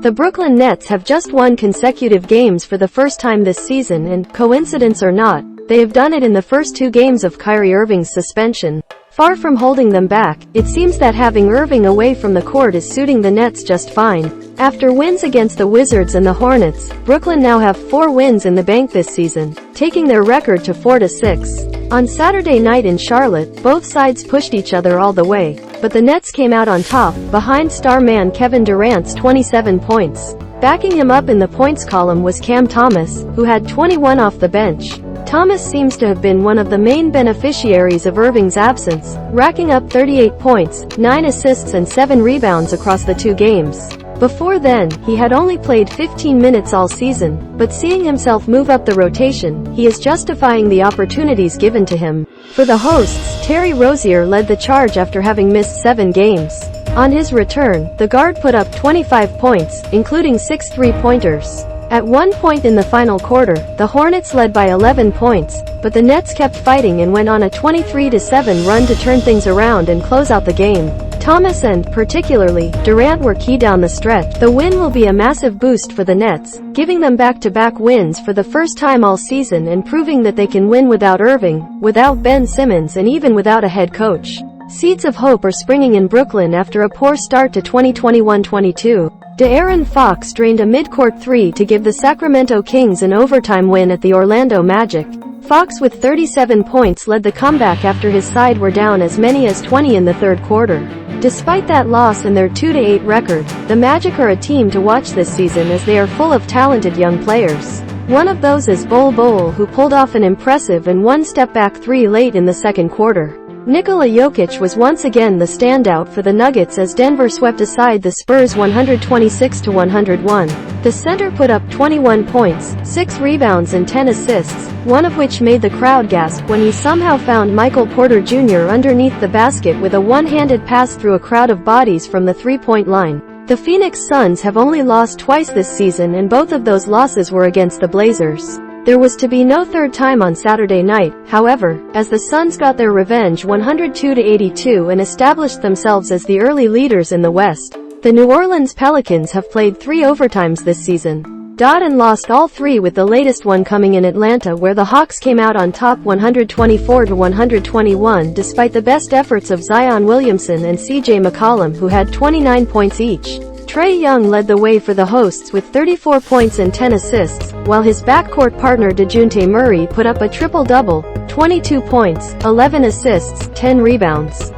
The Brooklyn Nets have just won consecutive games for the first time this season and, coincidence or not, they have done it in the first 2 games of Kyrie Irving's suspension. Far from holding them back, it seems that having Irving away from the court is suiting the Nets just fine. After wins against the Wizards and the Hornets, Brooklyn now have 4 wins in the bank this season, taking their record to 4-6. On Saturday night in Charlotte, both sides pushed each other all the way, but the Nets came out on top, behind star man Kevin Durant's 27 points. Backing him up in the points column was Cam Thomas, who had 21 off the bench. Thomas seems to have been one of the main beneficiaries of Irving's absence, racking up 38 points, 9 assists and 7 rebounds across the 2 games. Before then, he had only played 15 minutes all season, but seeing himself move up the rotation, he is justifying the opportunities given to him. For the hosts, Terry Rozier led the charge after having missed 7 games. On his return, the guard put up 25 points, including 6 3-pointers. At one point in the final quarter, the Hornets led by 11 points, but the Nets kept fighting and went on a 23-7 run to turn things around and close out the game. Thomas and, particularly, Durant were key down the stretch. The win will be a massive boost for the Nets, giving them back-to-back wins for the first time all season and proving that they can win without Irving, without Ben Simmons and even without a head coach. Seeds of hope are springing in Brooklyn after a poor start to 2021-22. De'Aaron Fox drained a midcourt 3 to give the Sacramento Kings an overtime win at the Orlando Magic. Fox with 37 points led the comeback after his side were down as many as 20 in the third quarter. Despite that loss and their 2-8 record, the Magic are a team to watch this season as they are full of talented young players. One of those is Bol Bol, who pulled off an impressive and one-step-back 3 late in the second quarter. Nikola Jokic was once again the standout for the Nuggets as Denver swept aside the Spurs 126-101. The center put up 21 points, 6 rebounds and 10 assists, one of which made the crowd gasp when he somehow found Michael Porter Jr. underneath the basket with a one-handed pass through a crowd of bodies from the three-point line. The Phoenix Suns have only lost twice this season and both of those losses were against the Blazers. There was to be no third time on Saturday night, however, as the Suns got their revenge 102-82 and established themselves as the early leaders in the West. The New Orleans Pelicans have played 3 overtimes this season. And lost all 3 with the latest one coming in Atlanta where the Hawks came out on top 124-121 despite the best efforts of Zion Williamson and CJ McCollum who had 29 points each. Trae Young led the way for the hosts with 34 points and 10 assists, while his backcourt partner Dejounte Murray put up a triple-double, 22 points, 11 assists, 10 rebounds.